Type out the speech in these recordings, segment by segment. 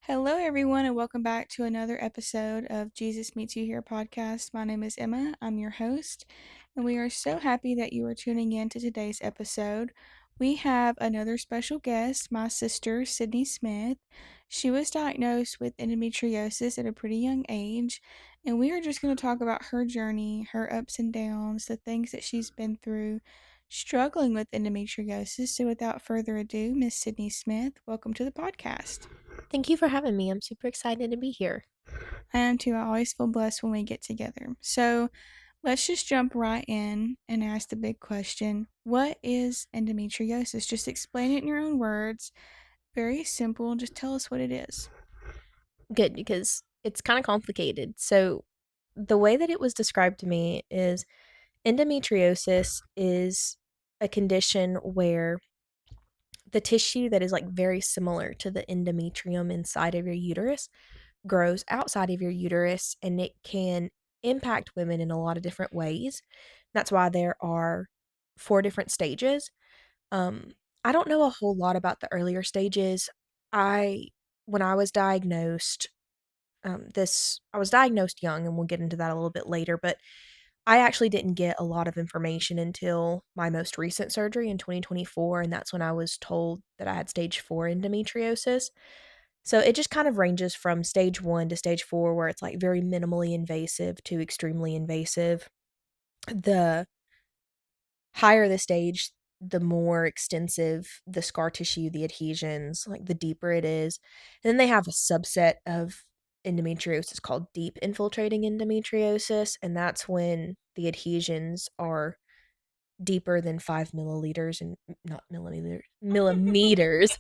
Hello, everyone, and welcome back to another episode of Jesus Meets You Here podcast. My name is Emma. I'm your host, and we are so happy that you are tuning in to today's episode. We have another special guest, my sister, Sydney Smith. She was diagnosed with endometriosis at a pretty young age, and we are just going to talk about her journey, her ups and downs, the things that she's been through struggling with endometriosis. So, without further ado, Miss Sydney Smith, welcome to the podcast. Thank you for having me. I'm super excited to be here. I am too. I always feel blessed when we get together. So let's just jump right in and ask the big question. What is endometriosis? Just explain it in your own words. Very simple. Just tell us what it is. Good, because it's kind of complicated. So, the way that it was described to me is endometriosis is a condition where the tissue that is like very similar to the endometrium inside of your uterus grows outside of your uterus, and it can impact women in a lot of different ways. That's why there are four different stages. Um, I don't know a whole lot about the earlier stages. I when I was diagnosed, I was diagnosed young, and we'll get into that a little bit later, but I actually didn't get a lot of information until my most recent surgery in 2024, and that's when I was told that I had stage 4 endometriosis. So it just kind of ranges from stage 1 to stage 4, where it's like very minimally invasive to extremely invasive. The higher the stage, the more extensive the scar tissue, the adhesions, like the deeper it is. And then they have a subset of endometriosis called deep infiltrating endometriosis, and that's when the adhesions are deeper than 5 milliliters and not millimeters, millimeters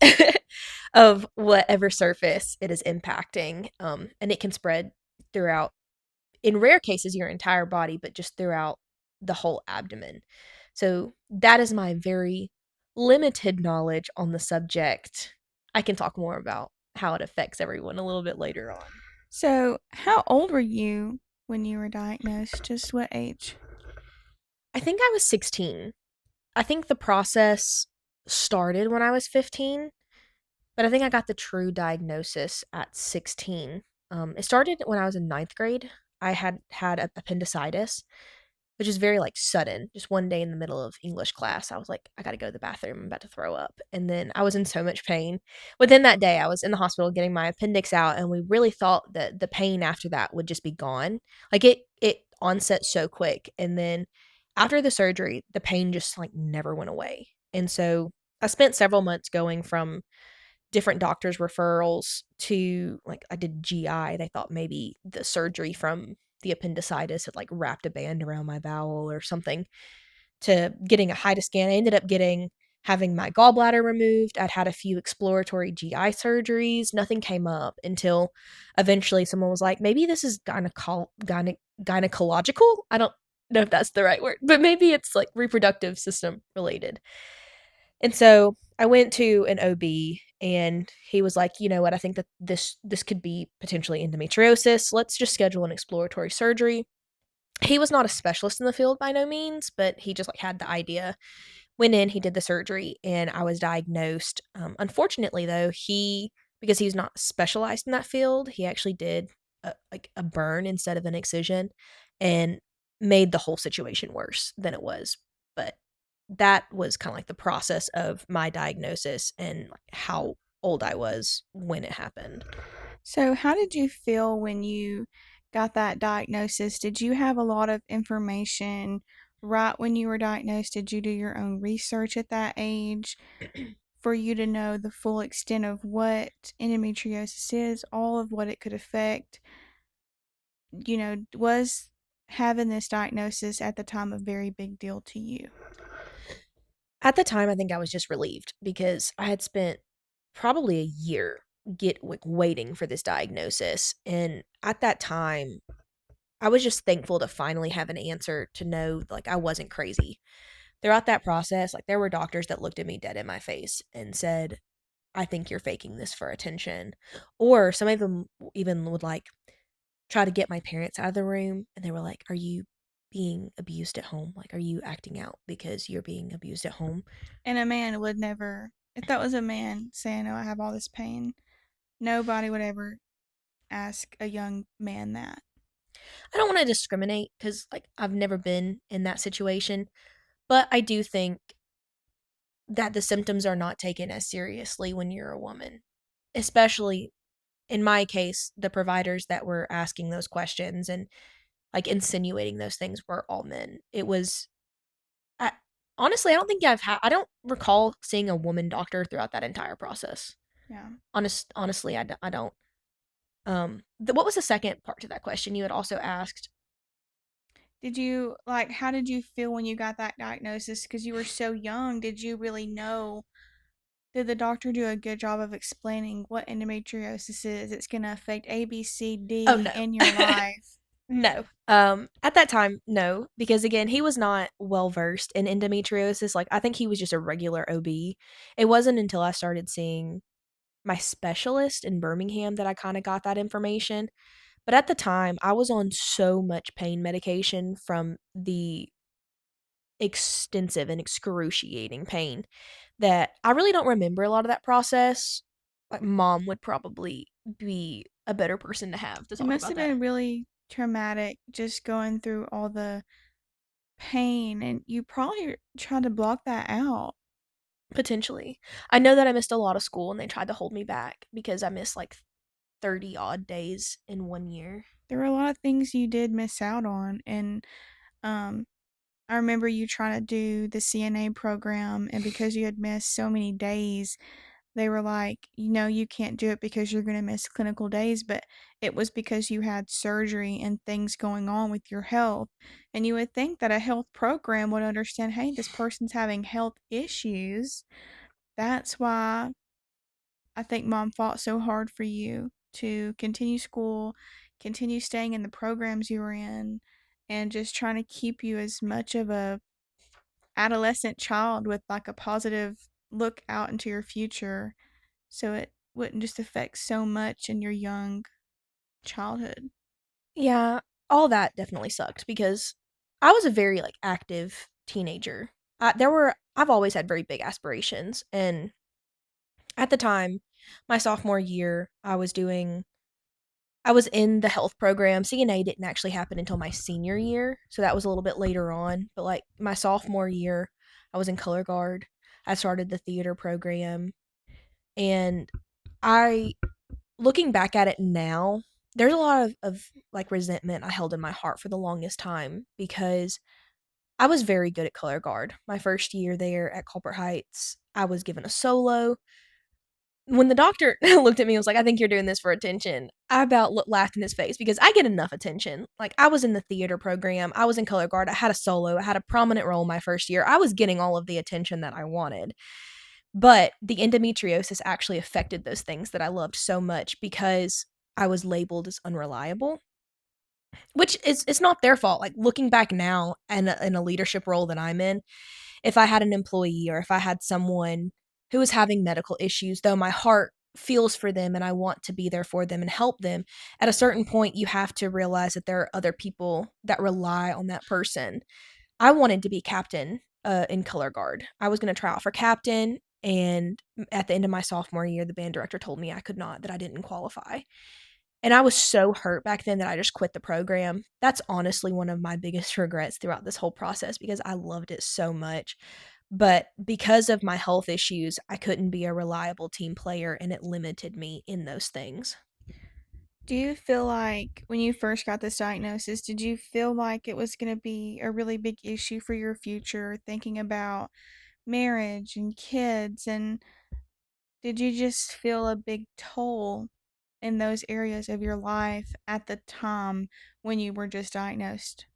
of whatever surface it is impacting. And it can spread throughout, in rare cases, your entire body, but just throughout the whole abdomen. So that is my very limited knowledge on the subject. I can talk more about how it affects everyone a little bit later on. So, how old were you when you were diagnosed? Just what age? I think I was 16. I think the process started when I was 15, but I think I got the true diagnosis at 16. It started when I was in ninth grade. I had appendicitis, which is very like sudden. Just one day in the middle of English class, I was like, I gotta go to the bathroom. I'm about to throw up. And then I was in so much pain. Within that day, I was in the hospital getting my appendix out, and we really thought that the pain after that would just be gone. Like it onset so quick. And then after the surgery, the pain just like never went away. And so I spent several months going from different doctors' referrals to like I did GI. They thought maybe the surgery from the appendicitis had like wrapped a band around my bowel or something, to getting a HIDA scan. I ended up having my gallbladder removed. I'd had a few exploratory GI surgeries. Nothing came up until eventually someone was like, maybe this is gynecological. I don't know if that's the right word, but maybe it's like reproductive system related. And so I went to an OB, and he was like, "You know what? I think that this could be potentially endometriosis. Let's just schedule an exploratory surgery." He was not a specialist in the field by no means, but he just like had the idea. Went in, he did the surgery, and I was diagnosed. Unfortunately, though, he because he's not specialized in that field, he actually did a burn instead of an excision, and made the whole situation worse than it was. But that was kind of like the process of my diagnosis and like how old I was when it happened. So, how did you feel when you got that diagnosis? Did you have a lot of information right when you were diagnosed? Did you do your own research at that age for you to know the full extent of what endometriosis is, all of what it could affect? Was having this diagnosis at the time a very big deal to you? At the time, I think I was just relieved because I had spent probably a year waiting for this diagnosis, and at that time, I was just thankful to finally have an answer, to know like I wasn't crazy. Throughout that process, like there were doctors that looked at me dead in my face and said, "I think you're faking this for attention." Or some of them even would like try to get my parents out of the room, and they were like, "Are you being abused at home? Like, are you acting out because you're being abused at home?" And a man would never, if that was a man saying, "Oh, I have all this pain," Nobody would ever ask a young man that. I don't want to discriminate because, like, I've never been in that situation, but I do think that the symptoms are not taken as seriously when you're a woman, especially in my case, the providers that were asking those questions and like insinuating those things were all men. It was I, honestly, I don't recall seeing a woman doctor throughout that entire process. Yeah. Honestly, I don't. What was the second part to that question? You had also asked. Did you like how did you feel when you got that diagnosis because you were so young? Did you really know? Did the doctor do a good job of explaining what endometriosis is? It's going to affect A, B, C, Oh D no, in your life. no. At that time, no, because again, he was not well versed in endometriosis. Like I think he was just a regular OB. It wasn't until I started seeing my specialist in Birmingham that I kind of got that information. But at the time, I was on so much pain medication from the extensive and excruciating pain that I really don't remember a lot of that process. Like, mom would probably be a better person to have to It talk must about have that. been really traumatic just going through all the pain, and you probably tried to block that out. Potentially. I know that I missed a lot of school and they tried to hold me back because I missed like 30 odd days in 1 year. There were a lot of things you did miss out on, and um, I remember you trying to do the CNA program, and because you had missed so many days, they were like, you can't do it because you're going to miss clinical days, but it was because you had surgery and things going on with your health. And you would think that a health program would understand, hey, this person's having health issues. That's why I think mom fought so hard for you to continue school, continue staying in the programs you were in, and just trying to keep you as much of a adolescent child with like a positive look out into your future so it wouldn't just affect so much in your young childhood. Yeah, all that definitely sucked because I was a very like active teenager. I've always had very big aspirations, and at the time, my sophomore year, I was in the health program. CNA didn't actually happen until my senior year, so that was a little bit later on. But like my sophomore year, I was in color guard. I started the theater program, and I looking back at it now, there's a lot of like resentment I held in my heart for the longest time because I was very good at color guard. My first year there at Culper Heights, I was given a solo. When the doctor looked at me and was like, I think you're doing this for attention, I about laughed in his face because I get enough attention. Like, I was in the theater program, I was in color guard, I had a solo, I had a prominent role my first year. I was getting all of the attention that I wanted. But the endometriosis actually affected those things that I loved so much because I was labeled as unreliable, which is it's not their fault. Like looking back now and in a leadership role that I'm in, if I had an employee or if I had someone who was having medical issues, though my heart feels for them and I want to be there for them and help them, at a certain point you have to realize that there are other people that rely on that person. I wanted to be captain in color guard. I was going to try out for captain, and at the end of my sophomore year, the band director told me I could not, that I didn't qualify. And I was so hurt back then that I just quit the program. That's honestly one of my biggest regrets throughout this whole process because I loved it so much. But because of my health issues, I couldn't be a reliable team player and it limited me in those things. Do you feel like when you first got this diagnosis, did you feel like it was going to be a really big issue for your future, thinking about marriage and kids? And did you just feel a big toll in those areas of your life at the time when you were just diagnosed?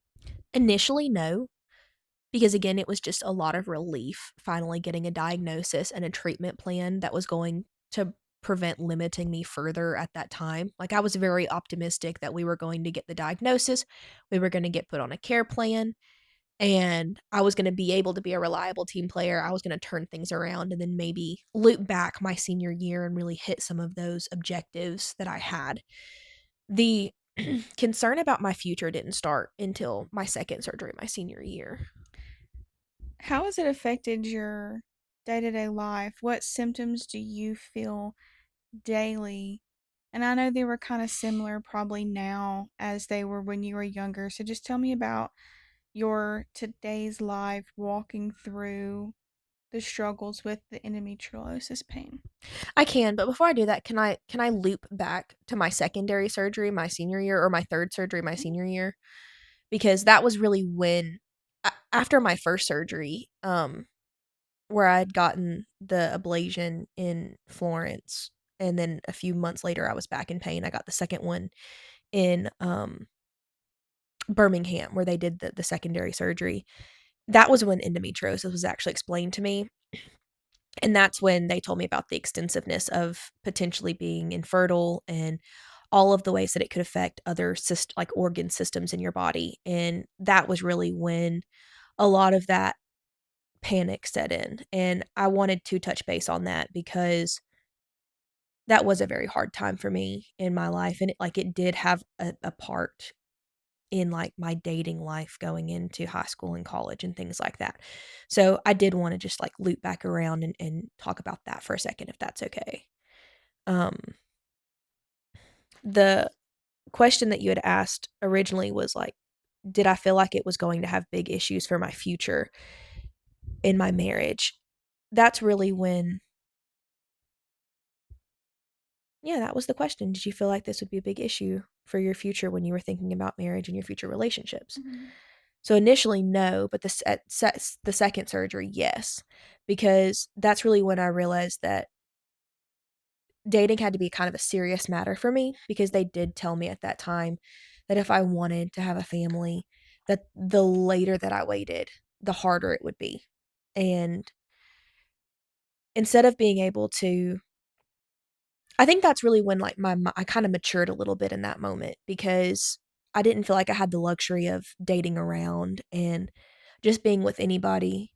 Initially, no, because again, it was just a lot of relief finally getting a diagnosis and a treatment plan that was going to prevent limiting me further at that time. Like, I was very optimistic that we were going to get the diagnosis, we were going to get put on a care plan, and I was going to be able to be a reliable team player. I was going to turn things around and then maybe loop back my senior year and really hit some of those objectives that I had. The concern about my future didn't start until my second surgery my senior year. How has it affected your day to day life? What symptoms do you feel daily And I know they were kind of similar probably now as they were when you were younger. So just tell me about your today's life walking through the struggles with the endometriosis pain. I can, but before I do that, can I loop back to my secondary surgery my senior year or my third surgery my senior year? Because that was really when after my first surgery, where I'd gotten the ablation in Florence, and then a few months later I was back in pain. I got the second one in Birmingham where they did the secondary surgery. That was when endometriosis was actually explained to me. And that's when they told me about the extensiveness of potentially being infertile and all of the ways that it could affect other like organ systems in your body. And that was really when a lot of that panic set in. And I wanted to touch base on that because that was a very hard time for me in my life. And it did have a part in like my dating life going into high school and college and things like that. So I did want to just like loop back around and talk about that for a second, if that's okay. Um, the question that you had asked originally was like, did I feel like it was going to have big issues for my future in my marriage? That's really when, yeah, that was the question. Did you feel like this would be a big issue for your future when you were thinking about marriage and your future relationships? Mhm. So initially, no, but the second surgery, yes, because that's really when I realized that dating had to be kind of a serious matter for me because they did tell me at that time that if I wanted to have a family, that the later that I waited, the harder it would be. And instead of being able to, I think that's really when like I kind of matured a little bit in that moment because I didn't feel like I had the luxury of dating around and just being with anybody.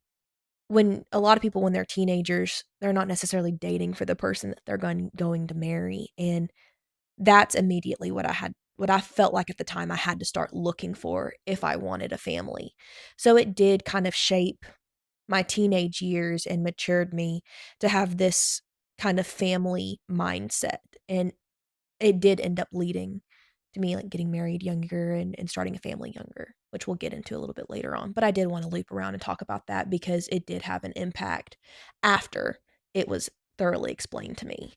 When a lot of people, when they're teenagers, they're not necessarily dating for the person that they're going to marry, and that's immediately what I felt like at the time I had to start looking for if I wanted a family. So it did kind of shape my teenage years and matured me to have this kind of family mindset, and it did end up leading to me, like, getting married younger and starting a family younger, which we'll get into a little bit later on, but I did wanna loop around and talk about that because it did have an impact after it was thoroughly explained to me.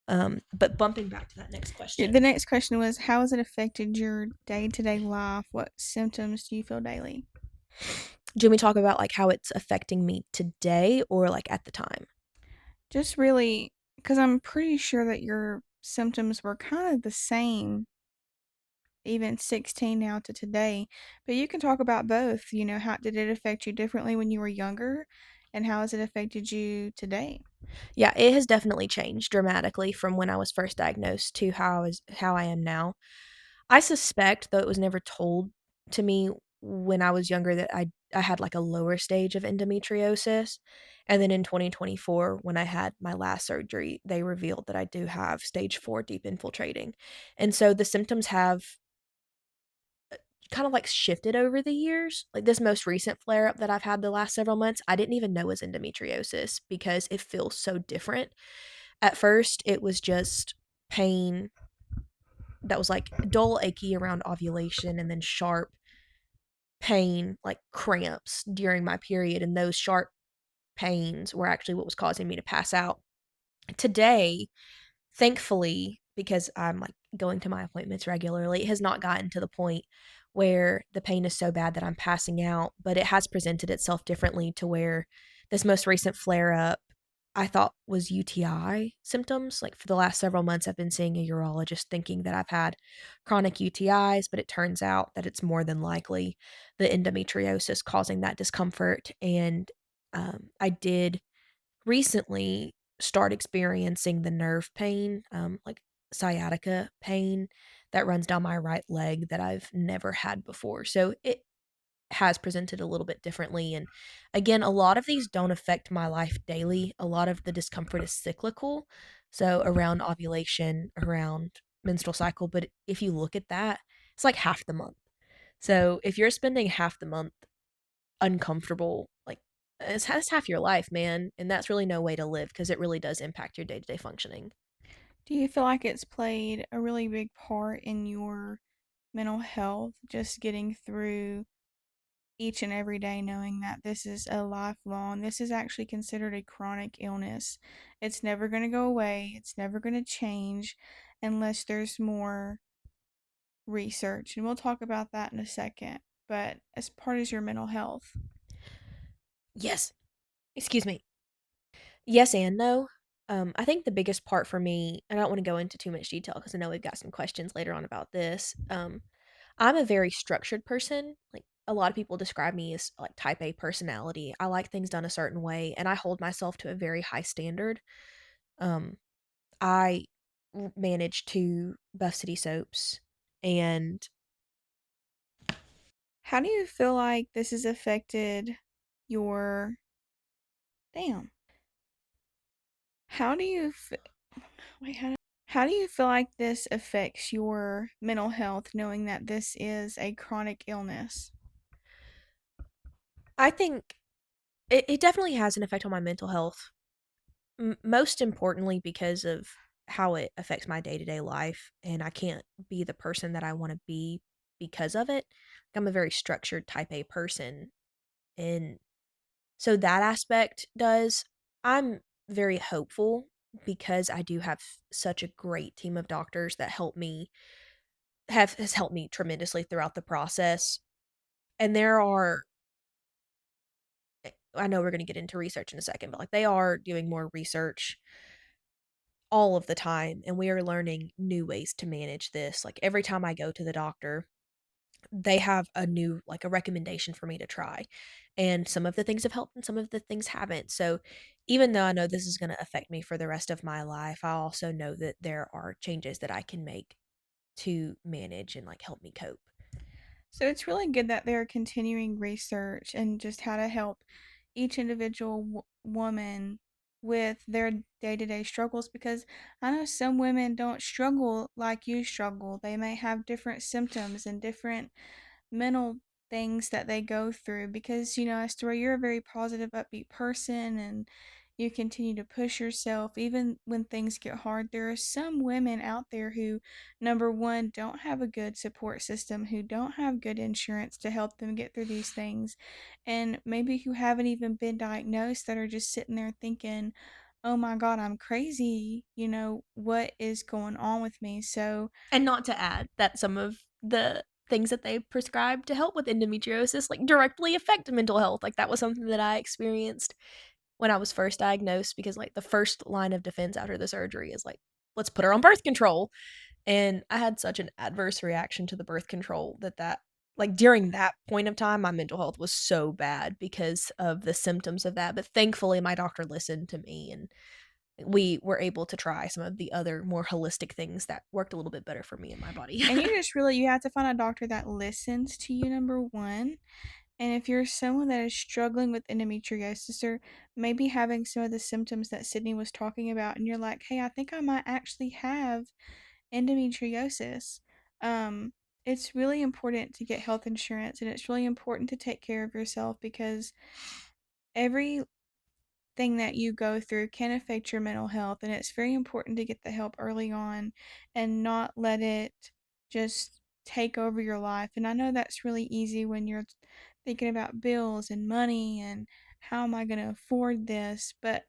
But bumping back to that next The question, next question was, how has it affected your day-to-day life? What symptoms do you feel daily? do you want me to talk about, like, how it's affecting me today or, like, at the time? Just really, because I'm pretty sure that your symptoms were kind of the same, even 16 now to today. But you can talk about both. How did it affect you differently when you were younger, and how has it affected you today? Yeah, it has definitely changed dramatically from when I was first diagnosed to how I am now. I suspect, though it was never told to me when I was younger, that I had, like, a lower stage of endometriosis, and then in 2024, when I had my last surgery, they revealed that I do have stage 4 deep infiltrating, and so the symptoms have kind of, like, shifted over the years. Like, this most recent flare-up that I've had the last several months, I didn't even know was endometriosis because it feels so different. At first, it was just pain that was, like, dull, achy around ovulation and then sharp pain, like cramps during my period, and those sharp pains were actually what was causing me to pass out. Today, thankfully, because I'm, like, going to my appointments regularly, it has not gotten to the point where the pain is so bad that I'm passing out, but it has presented itself differently to where this most recent flare-up I thought was UTI symptoms. Like, for the last several months, I've been seeing a urologist thinking that I've had chronic UTIs, but it turns out that it's more than likely the endometriosis causing that discomfort, and, I did recently start experiencing the nerve pain, like sciatica pain that runs down my right leg that I've never had before. So it has presented a little bit differently. And again, a lot of these don't affect my life daily. A lot of the discomfort is cyclical. So around ovulation, around menstrual cycle. But if you look at that, it's like half the month. So if you're spending half the month uncomfortable, like, that's half your life, man, and that's really no way to live because it really does impact your day-to-day functioning. Do you feel like it's played a really big part in your mental health, just getting through each and every day knowing that this is a lifelong, this is actually considered a chronic illness? It's never going to go away, it's never going to change unless there's more research. And we'll talk about that in a second. But as part of your mental health, Yes. Excuse me. Yes and no. I think the biggest part for me, and I don't want to go into too much detail because I know we've got some questions later on about this. I'm a very structured person. Like a lot of people describe me as like type A personality. I like things done a certain way, and I hold myself to a very high standard. Um, I manage to Buff City Soaps, and how do you feel like this has affected your damn? How do you wait, how do you feel like this affects your mental health knowing that this is a chronic illness? I think it definitely has an effect on my mental health. Most importantly, because of how it affects my day to day life, and I can't be the person that I want to be because of it. Like, I'm a very structured type A person, and so that aspect does. I'm very hopeful because I do have such a great team of doctors that help me have has helped me tremendously throughout the process. And there are I know we're going to get into research in a second, but like they are doing more research all of the time, and we are learning new ways to manage this. Like every time I go to the doctor, they have a new like a recommendation for me to try. And some of the things have helped and some of the things haven't. So even though I know this is going to affect me for the rest of my life, I also know that there are changes that I can make to manage and like help me cope. So it's really good that they're continuing research and just how to help each individual woman with their day-to-day struggles, because I know some women don't struggle like you struggle. They may have different symptoms and different mental things that they go through, because Astoria, you're a very positive, upbeat person, and you continue to push yourself even when things get hard. There are some women out there who, number one, don't have a good support system, who don't have good insurance to help them get through these things, and maybe who haven't even been diagnosed, that are just sitting there thinking, oh my God, I'm crazy. What is going on with me? So, And not to add that some of the things that they prescribe to help with endometriosis like directly affect mental health. Like that was something that I experienced when I was first diagnosed because like the first line of defense after the surgery is like, let's put her on birth control. And I had such an adverse reaction to the birth control that like during that point of time, my mental health was so bad because of the symptoms of that. But thankfully, my doctor listened to me and we were able to try some of the other more holistic things that worked a little bit better for me and my body. and you have to find a doctor that listens to you, number one. And if you're someone that is struggling with endometriosis, or maybe having some of the symptoms that Sydney was talking about, and you're like, hey, I think I might actually have endometriosis, um, it's really important to get health insurance, and it's really important to take care of yourself, because every thing that you go through can affect your mental health, and it's very important to get the help early on and not let it just take over your life. And I know that's really easy when you're thinking about bills and money and how am I going to afford this, but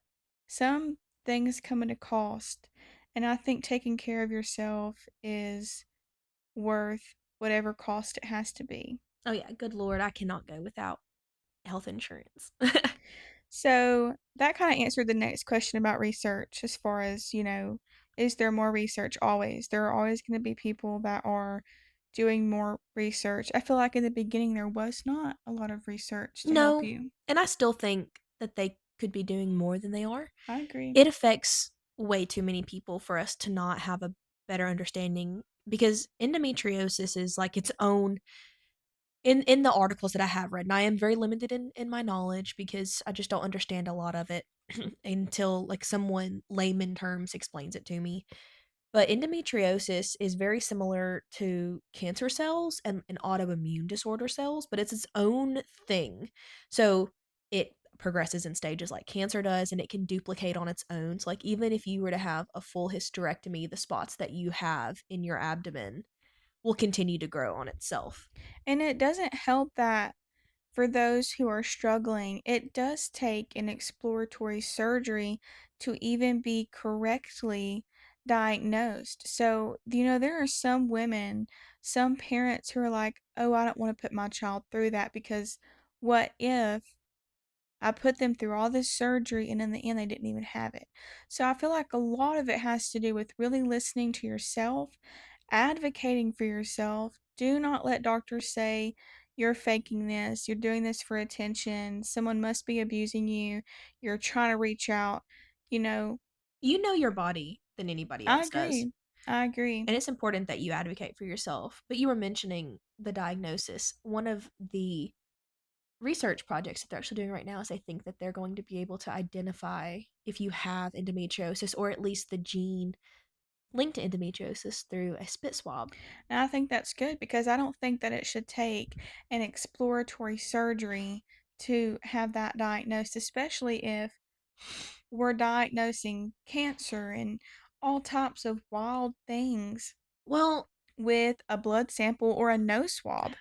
some things come at a cost. And I think taking care of yourself is worth whatever cost it has to be. Oh yeah, good lord, I cannot go without health insurance. So that kind of answered the next question about research, as far as, is there more research? Always. There are always going to be people that are doing more research. I feel like in the beginning there was not a lot of research to help No, you. and I still think that they could be doing more than they are. I agree. It affects way too many people for us to not have a better understanding because endometriosis is like its own in the articles that I have read, and I am very limited in my knowledge because I just don't understand a lot of it until like someone layman terms explains it to me. But endometriosis is very similar to cancer cells and autoimmune disorder cells, but it's its own thing. So it progresses in stages like cancer does, and it can duplicate on its own. So, like, even if you were to have a full hysterectomy, the spots that you have in your abdomen will continue to grow on itself. And it doesn't help that for those who are struggling, it does take an exploratory surgery to even be correctly diagnosed. So, there are some women, some parents who are like, oh, I don't want to put my child through that because what if I put them through all this surgery and in the end they didn't even have it? So, I feel like a lot of it has to do with really listening to yourself, advocating for yourself. Do not let doctors say you're faking this, you're doing this for attention, someone must be abusing you, you're trying to reach out. You know, You know your body than anybody I else does. agree. I agree. And it's important that you advocate for yourself. But you were mentioning the diagnosis. One of the research projects that they're actually doing right now is I think that they're going to be able to identify if you have endometriosis or at least the gene linked to endometriosis through a spit swab. And I think that's good because I don't think that it should take an exploratory surgery to have that diagnosed, especially if we're diagnosing cancer and all types of wild things Well, with a blood sample or a nose swab.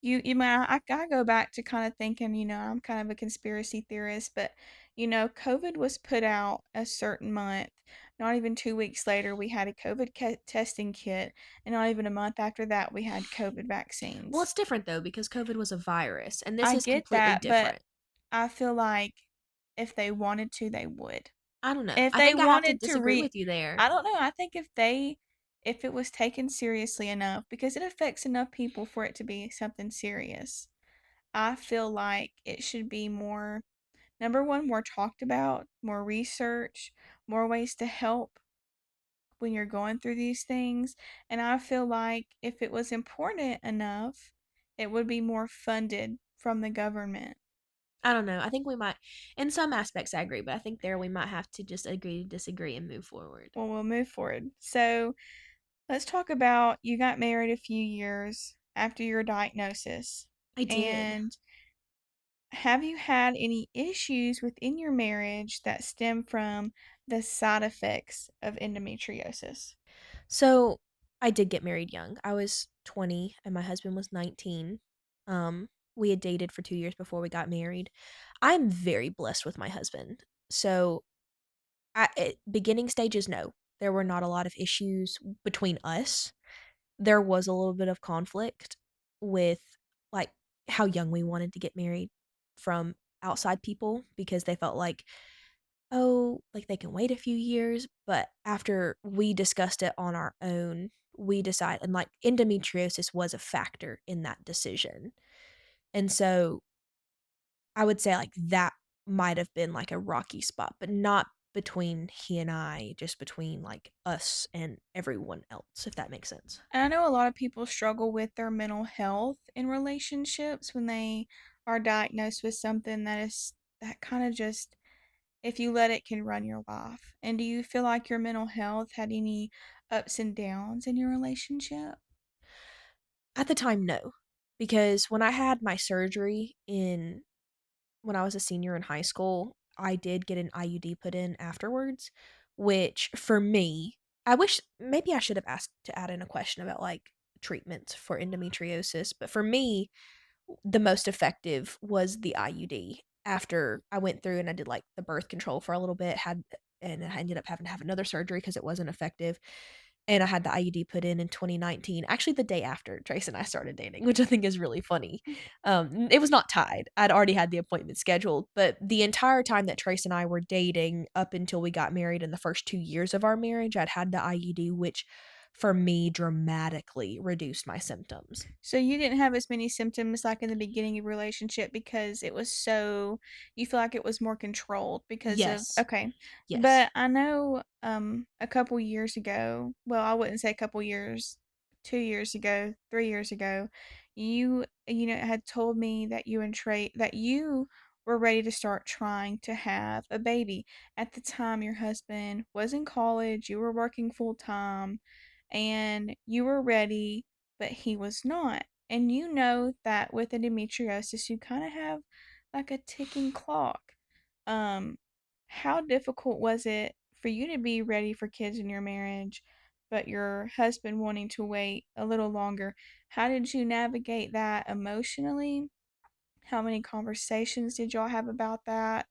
You might I go back to kind of thinking, I'm kind of a conspiracy theorist, but COVID was put out a certain month. Not even 2 weeks later, we had a COVID testing kit, and not even a month after that, we had COVID well, vaccines. it's different though because COVID was a virus and this I is get completely that, but different. I feel like if they wanted to, they would. I don't know. If I they think I have to wanted to disagree with you there. I don't know, I think if it was taken seriously enough, because it affects enough people for it to be something serious. I feel like it should be more, number one, more talked about, more research, more ways to help when you're going through these things. And I feel like if it was important enough, it would be more funded from the government. I don't know. I think we might, in some aspects, I agree, but I think there we might have to just agree to disagree and move forward. Well, we'll move forward. So let's talk about you got married a few years after your diagnosis. I did. And have you had any issues within your marriage that stem from the side effects of endometriosis? So I did get married young. I was 20 and my husband was 19. We had dated for 2 years before we got married. I'm very blessed with my husband. So beginning stages, no, there were not a lot of issues between us. There was a little bit of conflict with like how young we wanted to get married from outside people because they felt like, oh, like they can wait a few years. But after we discussed it on our own, we decided, and like endometriosis was a factor in that decision. And so I would say like that might have been like a rocky spot, but not between he and I, just between like us and everyone else, if that makes sense. And I know a lot of people struggle with their mental health in relationships when they are diagnosed with something that kind of just, if you let it, can run your life. And do you feel like your mental health had any ups and downs in your relationship? At the time, no. Because when I had my surgery in when I was a senior in high school, I did get an IUD put in afterwards, which for me, I wish maybe I should have asked to add in a question about like treatments for endometriosis, but for me, the most effective was the IUD. After I went through and I did like the birth control for a little bit, had and I ended up having to have another surgery because it wasn't effective. And I had the IUD put in 2019, actually the day after Trace and I started dating, which I think is really funny. It was not tied. I'd already had the appointment scheduled, but the entire time that Trace and I were dating up until we got married in the first 2 years of our marriage, I'd had the IUD, which for me dramatically reduced my symptoms. So you didn't have as many symptoms like in the beginning of your relationship because you feel like it was more controlled because of, Yes. okay. Yes. But I know a couple years ago, well, I wouldn't say a couple years, 2 years ago, 3 years ago, you had told me that you and Trey that you were ready to start trying to have a baby. At the time your husband was in college, you were working full time, and you were ready, but he was not. And you know that with endometriosis, you kind of have like a ticking clock. Um, how difficult was it for you to be ready for kids in your marriage, but your husband wanting to wait a little longer? How did you navigate that emotionally? How many conversations did y'all have about that?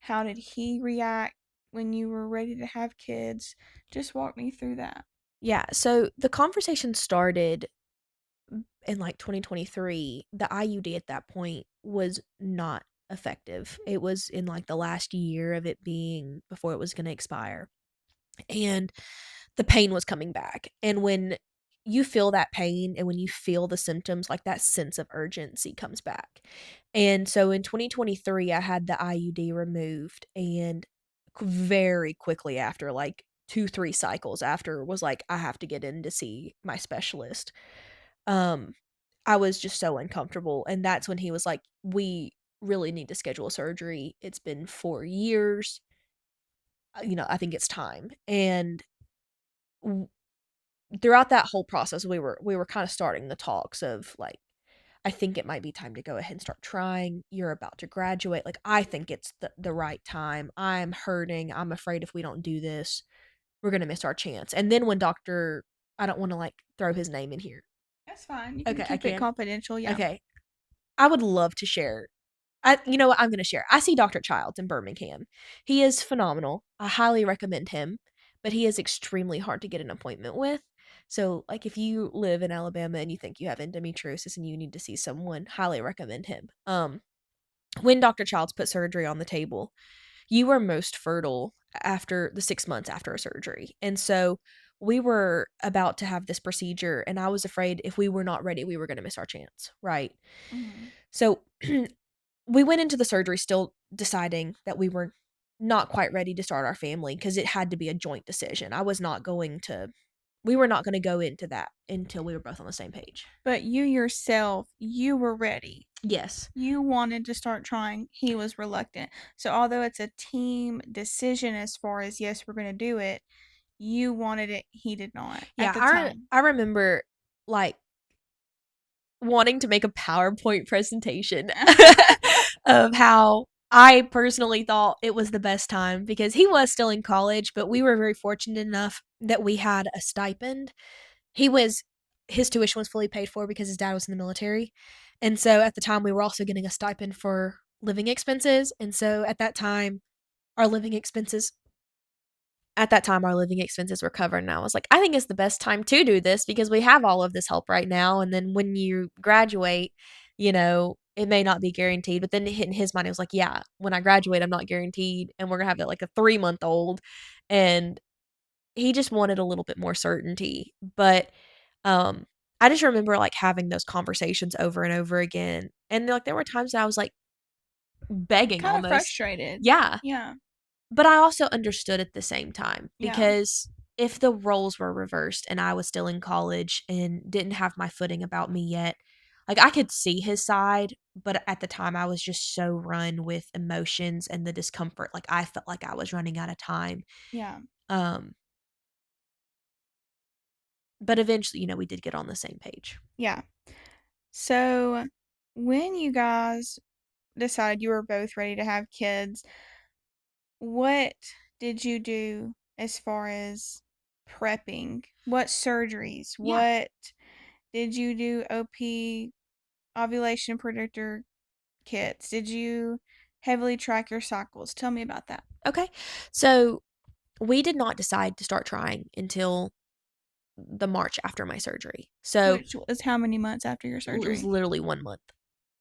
How did he react when you were ready to have kids? Just walk me through that. Yeah, so the conversation started in like 2023. The IUD at that point was not effective. It was in like the last year of it being before it was going to expire. And the pain was coming back. And when you feel that pain and when you feel the symptoms, like that sense of urgency comes back. And so in 2023, I had the IUD removed, and very quickly after, like 2, 3 cycles after, was like, I have to get in to see my specialist. Um, I was just so uncomfortable. And that's when he was like, we really need to schedule a surgery. It's been 4 years. I think it's time. And throughout that whole process, we were kind of starting the talks of like, I think it might be time to go ahead and start trying. You're about to graduate. Like, I think it's the right time. I'm hurting. I'm afraid if we don't do this, we're gonna miss our chance. And then when Doctor, I don't want to like throw his name in here. That's fine. You can Okay, I keep it can. confidential. Yeah. Okay, I would love to share. You know what? I'm gonna share. I see Dr. Childs in Birmingham. He is phenomenal. I highly recommend him, but he is extremely hard to get an appointment with. So, like, if you live in Alabama and you think you have endometriosis and you need to see someone, highly recommend him. When Dr. Childs put surgery on the table, you are most fertile after the 6 months after a surgery. And so we were about to have this procedure, and I was afraid if we were not ready, we were going to miss our chance. Right. Hmm. So we went into the surgery still deciding that we were not quite ready to start our family because it had to be a joint decision. We were not going to go into that until we were both on the same page. But you yourself, you were ready. Yes. You wanted to start trying. He was reluctant. So, although it's a team decision as far as, yes, we're going to do it, you wanted it. He did not at Yeah, the time. I remember like wanting to make a PowerPoint presentation of how I personally thought it was the best time because he was still in college, but we were very fortunate enough that we had a stipend. He was His tuition was fully paid for because his dad was in the military. And so at the time we were also getting a stipend for living expenses. And so our living expenses our living expenses were covered, and I was like, I think it's the best time to do this because we have all of this help right now, and then when you graduate, it may not be guaranteed. But then in his mind, it was like, yeah, when I graduate, I'm not guaranteed, and we're gonna have like a 3-month old, and he just wanted a little bit more certainty. But um, I just remember like having those conversations over and over again, and like there were times that I was like begging Kind of almost, frustrated. yeah, Yeah. but I also understood at the same time Yeah. because if the roles were reversed and I was still in college and didn't have my footing about me yet, like I could see his side, but at the time I was just so run with emotions and the discomfort. Like I felt like I was running out of time. Yeah. Um, but eventually, we did get on the same page. Yeah. So, when you guys decided you were both ready to have kids, what did you do as far as prepping? What surgeries? Yeah. What did you do? OP, ovulation predictor kits? Did you heavily track your cycles? Tell me about that. Okay. So we did not decide to start trying until the March after my surgery. So Which was how many months after your it was surgery? literally 1 month.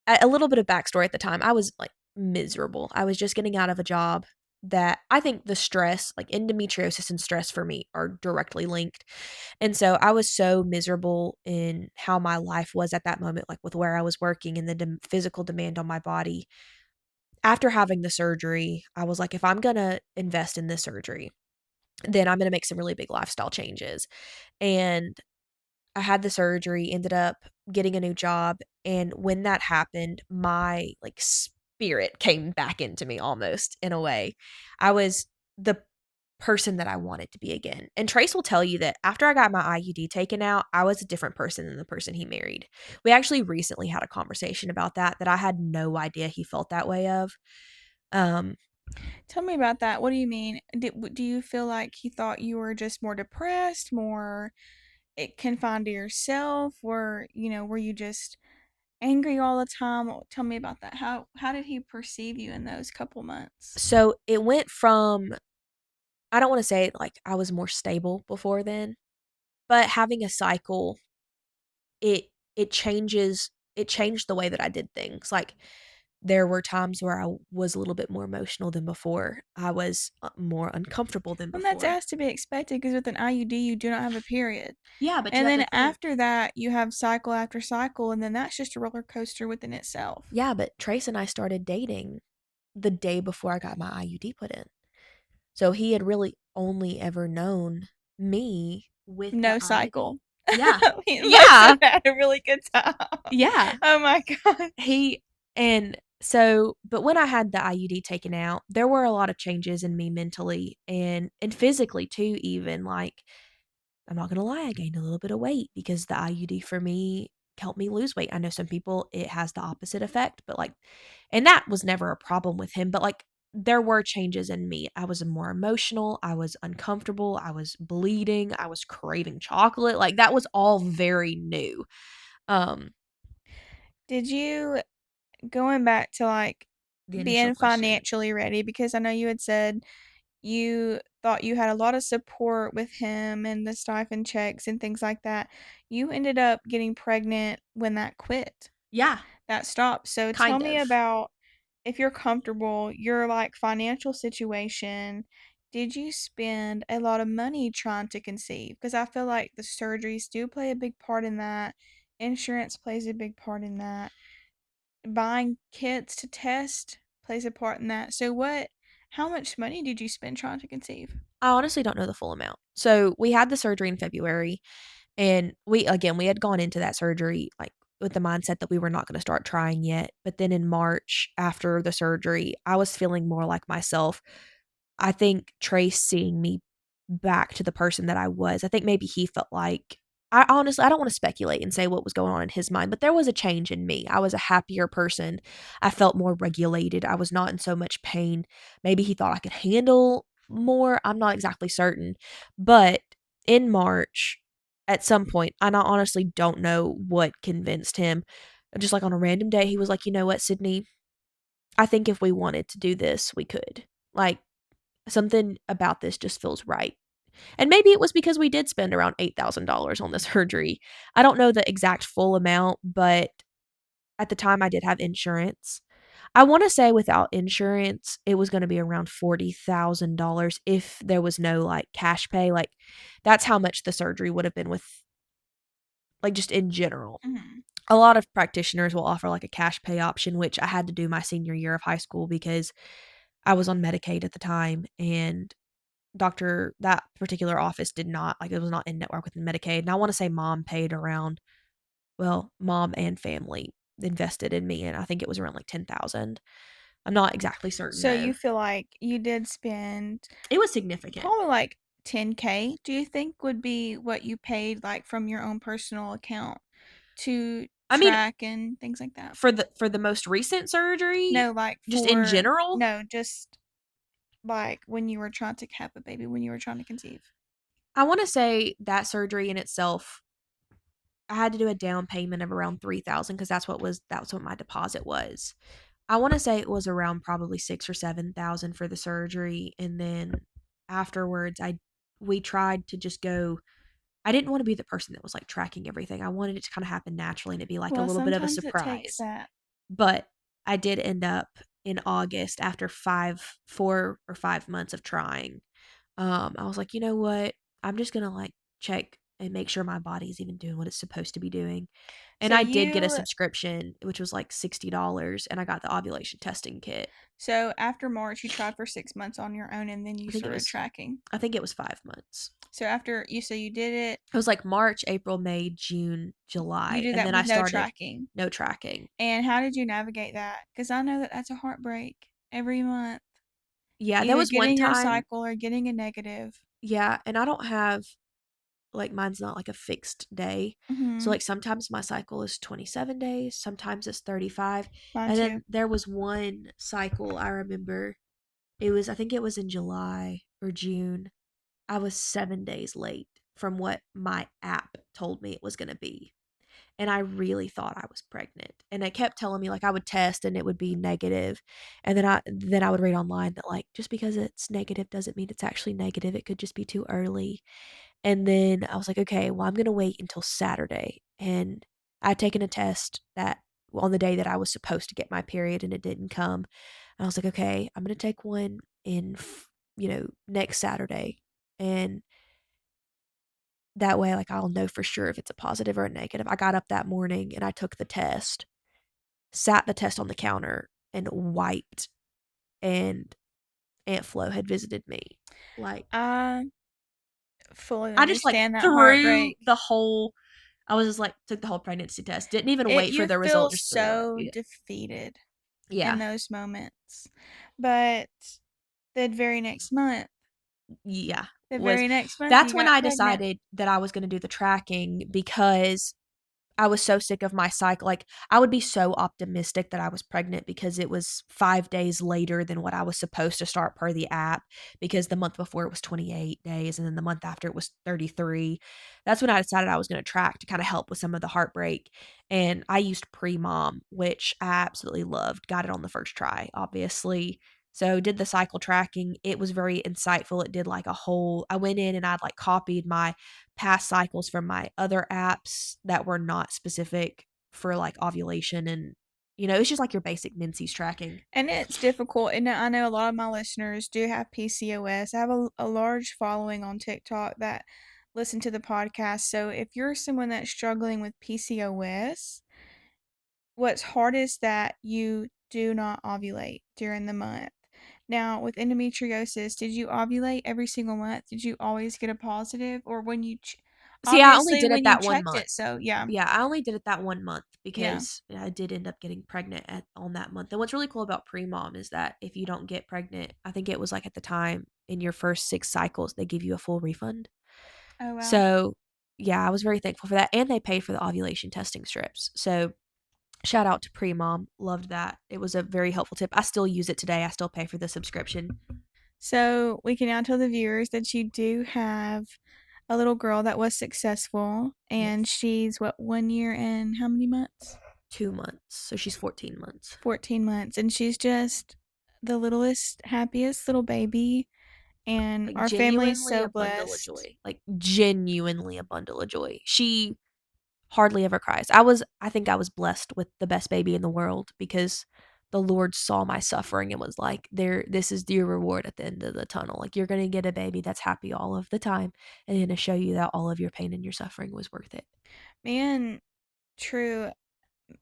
A little bit of backstory at the time, I was like miserable. I was just getting out of a job that I think the stress, like endometriosis and stress for me are directly linked. And so I was so miserable in how my life was at that moment, like with where I was working and the physical demand on my body. After having the surgery, I was like, if I'm going to invest in this surgery, then I'm going to make some really big lifestyle changes. And I had the surgery, ended up getting a new job, and when that happened, my, like, spirit came back into me almost in a way. I was the person that I wanted to be again. And Trace will tell you that after I got my IUD taken out, I was a different person than the person he married. We actually recently had a conversation about that I had no idea he felt that way of. Um, Tell me about that. What do you mean? Do you feel like he thought you were just more depressed, more confined to yourself, or were you just angry all the time? Tell me about that. How did he perceive you in those couple months? so it went from, I don't want to say like I was more stable before then, but having a cycle, it it changed the way that I did things. Like there were times where I was a little bit more emotional than before. I was more uncomfortable than And that's before. as to be expected because with an IUD, you do not have a period. Yeah, but you And have then to think. after that, you have cycle after cycle, and then that's just a roller coaster within itself. Yeah, but Trace and I started dating the day before I got my IUD put in. So he had really only ever known me with the No IUD. cycle. Yeah. He must Yeah. have had a really good time. Yeah. Oh my gosh. He and so but when I had the IUD taken out, there were a lot of changes in me mentally and physically too even, like, I'm not gonna lie, I gained a little bit of weight because the IUD for me helped me lose weight. I know some people, it has the opposite effect, but, like, and that was never a problem with him, but, like, there were changes in me. I was more emotional, I was uncomfortable, I was bleeding, I was craving chocolate, like, that was all very new. Um, Did you, going back to like the initial being question. financially ready, because I know you had said you thought you had a lot of support with him and the stipend checks and things like that. You ended up getting pregnant when that quit, Yeah, that stopped. So tell kind me of. about, if you're comfortable, your like financial situation. Did you spend a lot of money trying to conceive? Because I feel like the surgeries do play a big part in that. Insurance plays a big part in that. Buying kits to test plays a part in that. So how much money did you spend trying to conceive? I honestly don't know the full amount. So, we had the surgery in February, and we had gone into that surgery, like, with the mindset that we were not gonna start trying yet, but then in March, after the surgery, I was feeling more like myself. I think Trace seeing me back to the person that I was, I think maybe he felt like, I honestly, I don't wanna speculate and say what was going on in his mind, but there was a change in me. I was a happier person. I felt more regulated. I was not in so much pain. Maybe he thought I could handle more. I'm not exactly certain. But in March, at some point, and I honestly don't know what convinced him, just like on a random day, he was like, "You know what, Sydney? I think if we wanted to do this, we could. Like, something about this just feels right." And maybe it was because we did spend around $8,000 on the surgery. I don't know the exact full amount, but at the time I did have insurance. I wanna say without insurance, it was gonna be around $40,000 if there was no, like, cash pay, like, that's how much the surgery would have been with, like, just in general. Mhm. A lot of practitioners will offer, like, a cash pay option, which I had to do my senior year of high school because I was on Medicaid at the time, and doctor that particular office did not, like, it was not in network with Medicaid, and I wanna say mom paid around, well, mom and family invested in me, and I think it was around, like, 10,000. I'm not exactly certain, So though. you feel like you did spend It was significant. probably like 10K, do you think would be what you paid like from your own personal account to I mean, track and things like that? for the most recent surgery, No, like just in for general, no, just like when you were trying to have a baby, when you were trying to conceive. I wanna say that surgery in itself, I had to do a down payment of around 3,000 because that's what my deposit was. I wanna say it was around probably 6 or 7,000 for the surgery, and then afterwards, we tried to just go. I didn't wanna be the person that was, like, tracking everything. I wanted it to kinda happen naturally and it be, like, a Well, little bit of a sometimes it takes surprise. that. But I did end up in August after 4 or 5 months of trying. I was like, "You know what? I'm just gonna, like, check and make sure my body's even doing what it's supposed to be doing." And So I did get a you subscription, which was, like, $60, and I got the ovulation testing kit. so after March, you tried for 6 months on your own, and then you I think it started was tracking. I think it was 5 months. So after you did it, It was, like, March, April, May, June, you July, did and that then I with no started tracking. no tracking. And how did you navigate that? Because I know that that's a heartbreak every month. Yeah, there either was one getting your time. cycle or getting a negative. Yeah, and I don't have like mine's not like a fixed day. So Mhm. like sometimes my cycle is 27 days, sometimes it's 35. Mine And too. then there was one cycle I remember. It was I think it was in July or June. I was 7 days late from what my app told me it was going to be. And I really thought I was pregnant. And it kept telling me like I would test and it would be negative. And then I would read online that like just because it's negative doesn't mean it's actually negative. It could just be too early. And then I was like, okay, well, I'm going to wait until Saturday. And I'd taken a test that on the day that I was supposed to get my period and it didn't come. And I was like, okay, I'm going to take one next Saturday. And that way, like, I'll know for sure if it's a positive or a negative. I got up that morning and I took the test, sat the test on the counter, and wiped. And Aunt Flo had visited me. Like, I fully I just like understand that threw heartbreak. the whole I was just like took the whole pregnancy test. Didn't even It wait for you the feel result, just threw it. so Yeah. defeated in Yeah. those moments. But the very next month, Yeah. the Was very next month That's you when got I pregnant. decided that I was going to do the tracking because I was so sick of my cycle. Like, I would be so optimistic that I was pregnant because it was 5 days later than what I was supposed to start per the app, because the month before it was 28 days and then the month after it was 33. That's when I decided I was going to track to kind of help with some of the heartbreak. And I used Pre-Mom, which I absolutely loved. Got it on the first try, obviously. So did the cycle tracking. It was very insightful. It did like a whole I went in and I'd like copied my past cycles from my other apps that were not specific for like ovulation, and it's just like your basic menses tracking. And it's difficult. And I know a lot of my listeners do have PCOS. I have a large following on TikTok that listen to the podcast. So if you're someone that's struggling with PCOS, what's hard is that you do not ovulate during the month. Now, with endometriosis, did you ovulate every single month? Did you always get a positive? Or when See, I only obviously did it when you that one checked month. it, so yeah, Yeah, I only did it that one month yeah. because I did end up getting pregnant on that month. And what's really cool about Pre-Mom is that if you don't get pregnant, I think it was like at the time in your first 6 cycles, they give you a full refund. Oh, wow. So, yeah, I was very thankful for that. And they pay for the ovulation testing strips. So, shout out to Pre-Mom. Loved that. It was a very helpful tip. I still use it today. I still pay for the subscription. So we can now tell the viewers that you do have a little girl that was successful, and Yes. she's what, 1 year and how many months? 2 months. So she's 14 months. 14 months, and she's just the littlest, happiest little baby, and Like our family is genuinely so a bundle of blessed. joy. Like genuinely a bundle of joy. She hardly ever cries. I think I was blessed with the best baby in the world because the Lord saw my suffering and was like, this is your reward at the end of the tunnel. Like, you're going to get a baby that's happy all of the time and going to show you that all of your pain and your suffering was worth it. Man, true.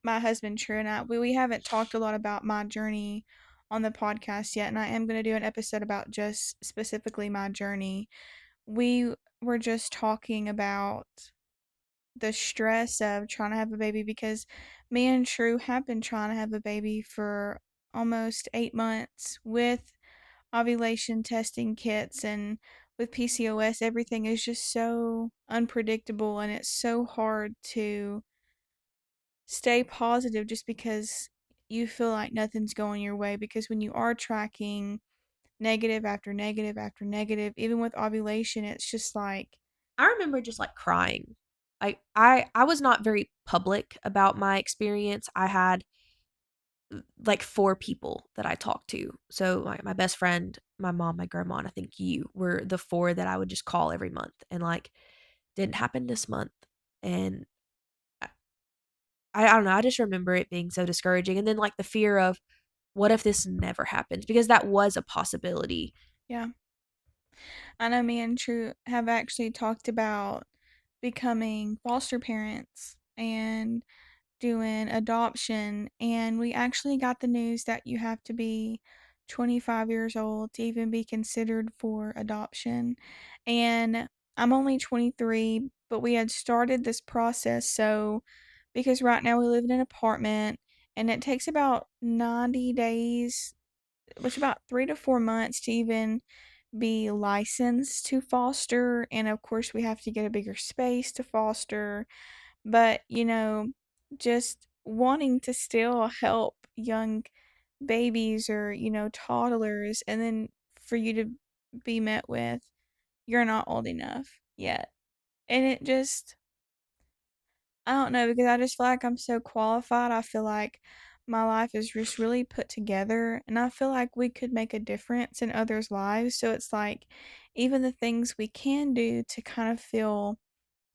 My husband, True, and we haven't talked a lot about my journey on the podcast yet, and I am going to do an episode about just specifically my journey. We were just talking about the stress of trying to have a baby because me and True have been trying to have a baby for almost 8 months with ovulation testing kits, and with PCOS everything is just so unpredictable, and it's so hard to stay positive just because you feel like nothing's going your way, because when you are tracking negative after negative after negative, even with ovulation, it's just like, I remember just like crying. Like, I was not very public about my experience. I had like 4 people that I talked to. So my best friend, my mom, my grandma, and I think you were the 4 that I would just call every month. And like, didn't happen this month. And I don't know. I just remember it being so discouraging. And then like the fear of what if this never happens? Because that was a possibility. yeah. I know me and True have actually talked about becoming foster parents and doing adoption, and we actually got the news that you have to be 25 years old to even be considered for adoption. And I'm only 23, but we had started this process, so because right now we live in an apartment and it takes about 90 days which about 3 to 4 months to even be licensed to foster. And of course, we have to get a bigger space to foster. But, just wanting to still help young babies or, toddlers, and then for you to be met with, you're not old enough yet. And it just, I don't know, because I just feel like I'm so qualified. I feel like my life is just really put together, and I feel like we could make a difference in others' lives. So it's like, even the things we can do to kind of feel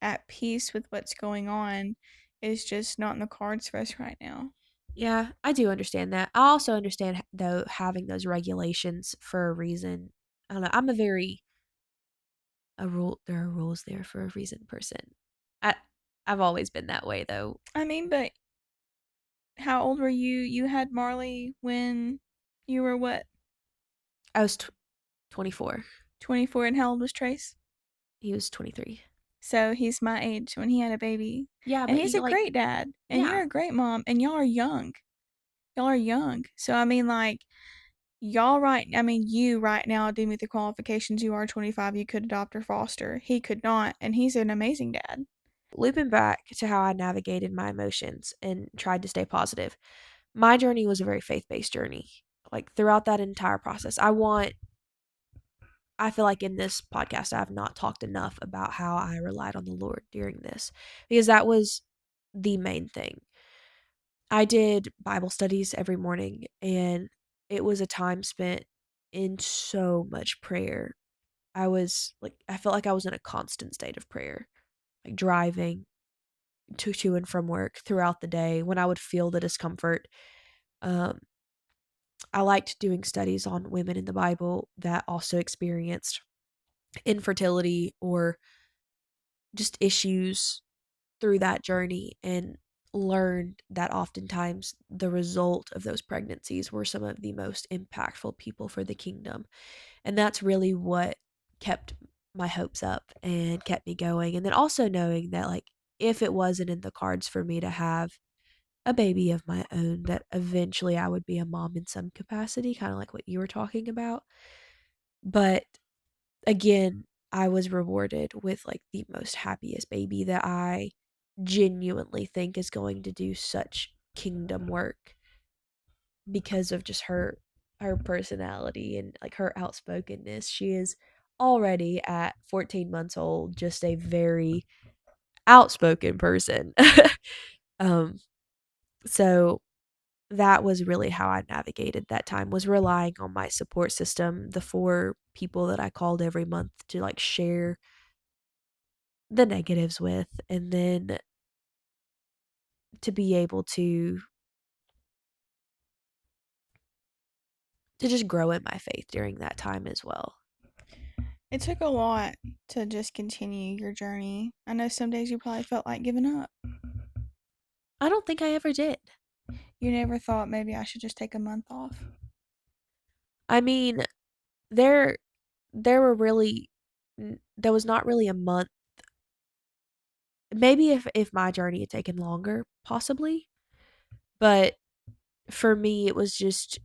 at peace with what's going on is just not in the cards for us right now. Yeah, I do understand that. I also understand though having those regulations for a reason. I don't know. I'm a very a rule. There are rules there for a reason person. I I've always been that way though. I mean, but how old were you? You had Marley when you were what, I was 24. 24, and how old was Trace? He was 23. So he's my age when he had a baby. Yeah, And but he's he a like great dad, and yeah. you're a great mom, and y'all are young. Y'all are young. So I mean, like, you right now do meet the qualifications. You are 25, you could adopt or foster. He could not, and he's an amazing dad. Looping back to how I navigated my emotions and tried to stay positive. My journey was a very faith-based journey. Like throughout that entire process, I feel like in this podcast, I have not talked enough about how I relied on the Lord during this because that was the main thing. I did Bible studies every morning, and it was a time spent in so much prayer. I felt like I was in a constant state of prayer, like driving to and from work throughout the day when I would feel the discomfort. Um, I liked doing studies on women in the Bible that also experienced infertility or just issues through that journey and learned that oftentimes the result of those pregnancies were some of the most impactful people for the kingdom. And that's really what kept my hopes up and kept me going. And then also knowing that, like, if it wasn't in the cards for me to have a baby of my own, that eventually I would be a mom in some capacity, kind of like what you were talking about. But again, I was rewarded with like the most happiest baby that I genuinely think is going to do such kingdom work because of just her personality and like her outspokenness. She is already at 14 months old just a very outspoken person. um so that was really how I navigated that time, was relying on my support system, the 4 people that I called every month to like share the negatives with, and then to be able to just grow in my faith during that time as well. It took a lot to just continue your journey. I know some days you probably felt like giving up. I don't think I ever did. You never thought maybe I should just take a month off. I mean, there there were really there was not really a month. Maybe if my journey had taken longer, possibly, but for me it was just,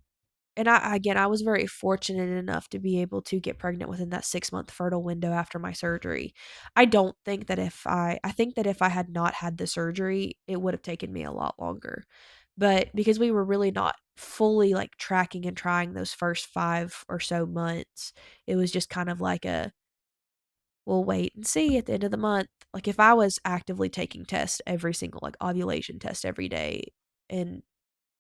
and I was very fortunate enough to be able to get pregnant within that 6-month fertile window after my surgery. I don't think that I think that if I had not had the surgery, it would have taken me a lot longer. But because we were really not fully like tracking and trying those first 5 or so months, it was just kind of like a we'll wait and see at the end of the month. Like if I was actively taking tests every single like ovulation test every day and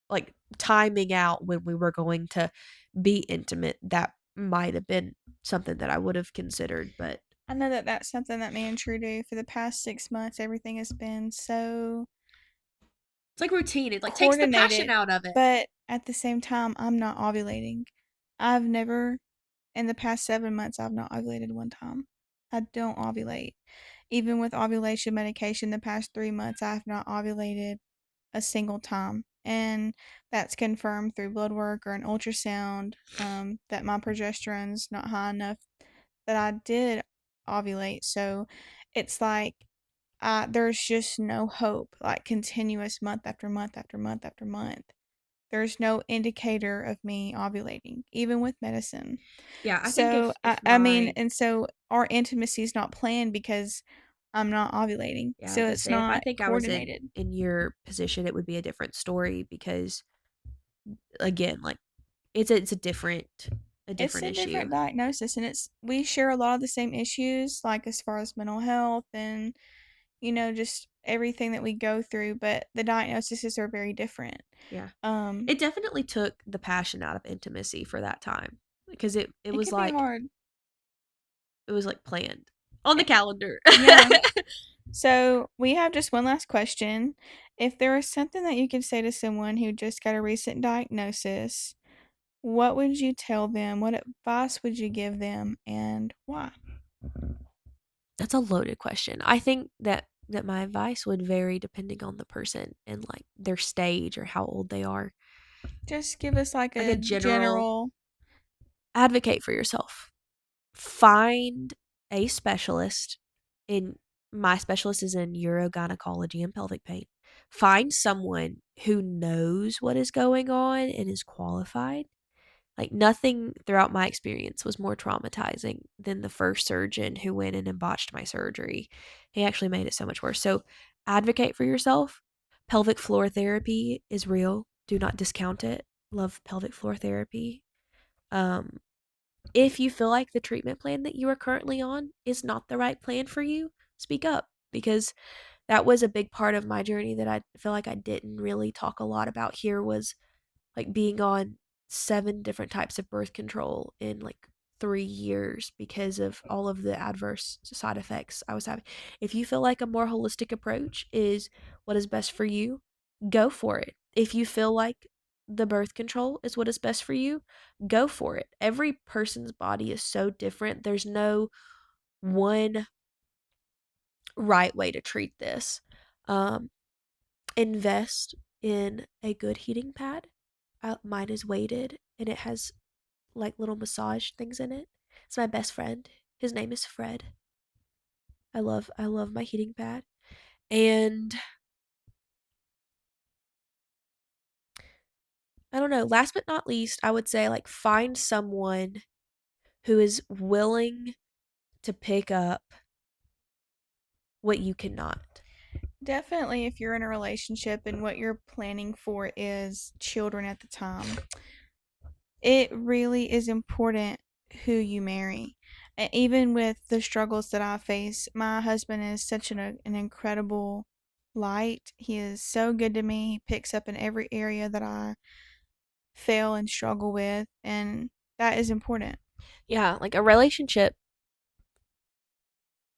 like timing out when we were going to be intimate, that might have been something that I would have considered, but I know that that's something that me and True do. For the past 6 months, everything has been so it's like routine. It like takes the passion coordinated, out of it. but at the same time, I'm not ovulating. I've never, in the past 7 months, I've not ovulated one time. I don't ovulate. Even with ovulation medication, the past 3 months, I have not ovulated a single time. And that's confirmed through blood work or an ultrasound, that my progesterone's not high enough that I did ovulate. So it's like, there's just no hope, like continuous month after month after month after month. there's no indicator of me ovulating, even with medicine. Yeah, I think So, if I mean, my and so our intimacy is not planned because I'm not ovulating. yeah, I was So gonna it's say if I not think I was coordinated. in your position, it would be a different story because again, like it's a It's different a issue. different diagnosis, and we share a lot of the same issues, like as far as mental health and, just everything that we go through, but the diagnoses are very different. Yeah. Um, It definitely took the passion out of intimacy for that time because it it was can be like hard. planned on the It, calendar. yeah. So we have just one last question. If there was something that you could say to someone who just got a recent diagnosis, what would you tell them? What advice would you give them, and why? That's a loaded question. I think that my advice would vary depending on the person and like their stage or how old they are. Just give us like Like a a general general. advocate for yourself. Find a specialist in my specialist is in urogynecology and pelvic pain. Find someone who knows what is going on and is qualified. Like nothing throughout my experience was more traumatizing than the first surgeon who went in and botched my surgery. He actually made it so much worse. So advocate for yourself. Pelvic floor therapy is real. Do not discount it. Love pelvic floor therapy. Um, if you feel like the treatment plan that you are currently on is not the right plan for you, speak up because that was a big part of my journey that I feel like I didn't really talk a lot about here was like being on 7 different types of birth control in like 3 years because of all of the adverse side effects I was having. If you feel like a more holistic approach is what is best for you, go for it. If you feel like the birth control is what is best for you, go for it. Every person's body is so different. There's no one right way to treat this. Um, invest in a good heating pad. Mine is weighted and it has like little massage things in it. It's my best friend. His name is Fred. I love my heating pad. And I don't know, last but not least, I would say like find someone who is willing to pick up what you cannot. Definitely, if you're in a relationship and what you're planning for is children at the time, it really is important who you marry. Even with the struggles that I face, my husband is such an incredible light. He is so good to me. He picks up in every area that I fail and struggle with, and that is important. Yeah, like a relationship,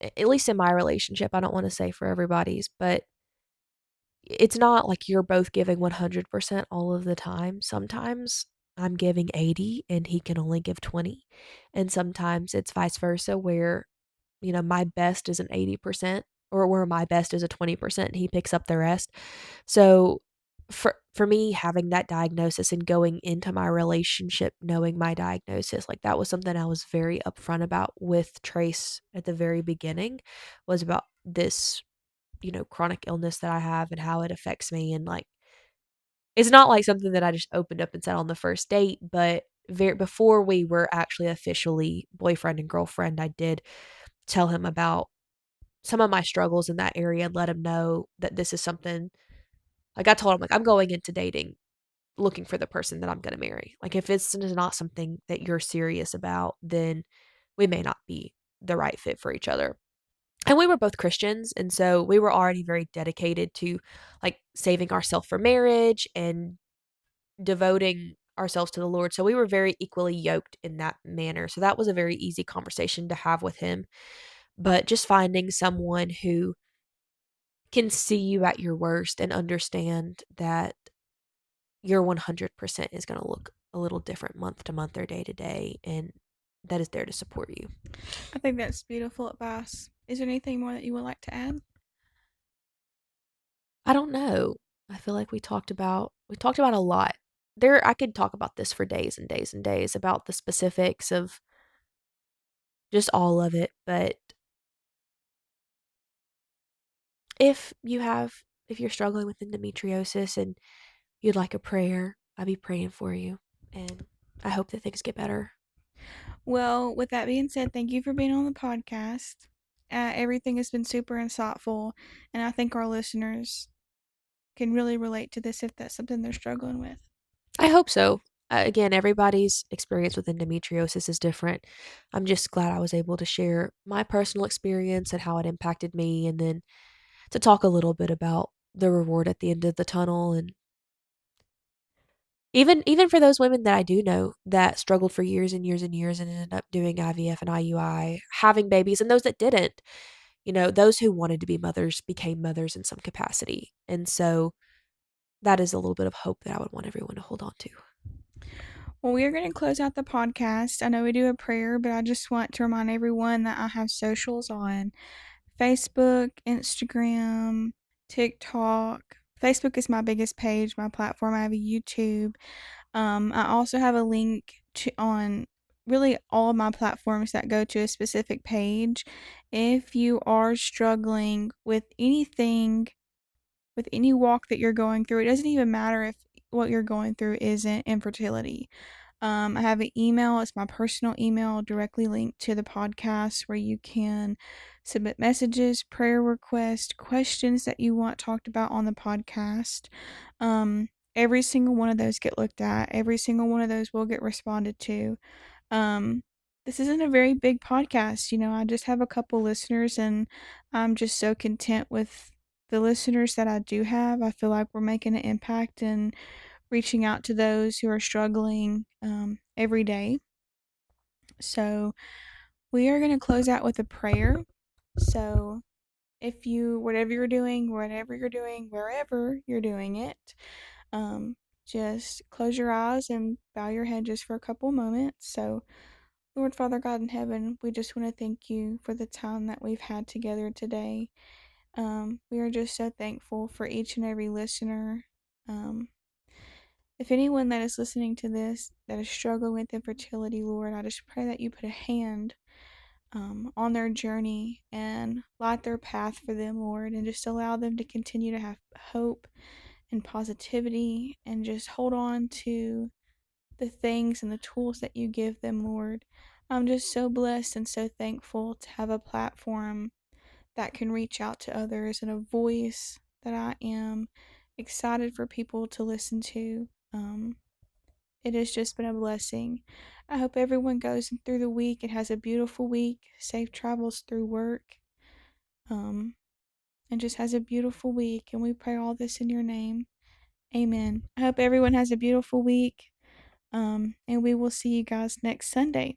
at least in my relationship, I don't want to say for everybody's, but it's not like you're both giving 100% all of the time. Sometimes I'm giving 80 and he can only give 20. And sometimes it's vice versa where, my best is an 80% or where my best is a 20% and he picks up the rest. So for me having that diagnosis and going into my relationship knowing my diagnosis, like that was something I was very upfront about with Trace at the very beginning was about this chronic illness that I have and how it affects me. And like, it's not like something that I just opened up and said on the first date, but before we were actually officially boyfriend and girlfriend, I did tell him about some of my struggles in that area and let him know that this is something like I told him, like, I'm going into dating looking for the person that I'm going to marry. Like, if it's not something that you're serious about, then we may not be the right fit for each other. And we were both Christians, and so we were already very dedicated to like saving ourselves for marriage and devoting ourselves to the Lord. So we were very equally yoked in that manner. So that was a very easy conversation to have with him. But just finding someone who can see you at your worst and understand that your 100% is going to look a little different month to month or day to day, and that is there to support you. I think that's beautiful advice. Is there anything more that you would like to add? I don't know. I feel like we talked about a lot. There I could talk about this for days and days and days about the specifics of just all of it, but if you're struggling with endometriosis and you'd like a prayer, I'll be praying for you, and I hope that things get better. Well, with that being said, thank you for being on the podcast. Everything has been super insightful, and I think our listeners can really relate to this if that's something they're struggling with. I hope so. Again, everybody's experience with endometriosis is different. I'm just glad I was able to share my personal experience and how it impacted me, and then to talk a little bit about the reward at the end of the tunnel. And even for those women that I do know that struggled for years and years and years and ended up doing IVF and IUI, having babies, and those that didn't, those who wanted to be mothers became mothers in some capacity. And so that is a little bit of hope that I would want everyone to hold on to. Well, we are going to close out the podcast. I know we do a prayer, but I just want to remind everyone that I have socials on Facebook, Instagram, TikTok. Facebook is my biggest page, my platform. I have a YouTube. I also have a link on really all of my platforms that go to a specific page. If you are struggling with anything, with any walk that you're going through, it doesn't even matter if what you're going through isn't infertility. I have an email. It's my personal email directly linked to the podcast where you can submit messages, prayer requests, questions that you want talked about on the podcast. Every single one of those get looked at. Every single one of those will get responded to. Um, this isn't a very big podcast. I just have a couple listeners, and I'm just so content with the listeners that I do have. I feel like we're making an impact and reaching out to those who are struggling every day. So, we are going to close out with a prayer. So, if you, whatever you're doing, wherever you're doing it, um, just close your eyes and bow your head just for a couple moments. So, Lord Father God in heaven, we just want to thank you for the time that we've had together today. We are just so thankful for each and every listener. Um, if anyone that is listening to this that is struggling with infertility, Lord, I just pray that you put a hand on their journey and light their path for them, Lord, and just allow them to continue to have hope and positivity and just hold on to the things and the tools that you give them, Lord. I'm just so blessed and so thankful to have a platform that can reach out to others and a voice that I am excited for people to listen to. It has just been a blessing. I hope everyone goes through the week and has a beautiful week, safe travels through work, um, and just has a beautiful week. And we pray all this in your name. Amen. I hope everyone has a beautiful week. And we will see you guys next Sunday.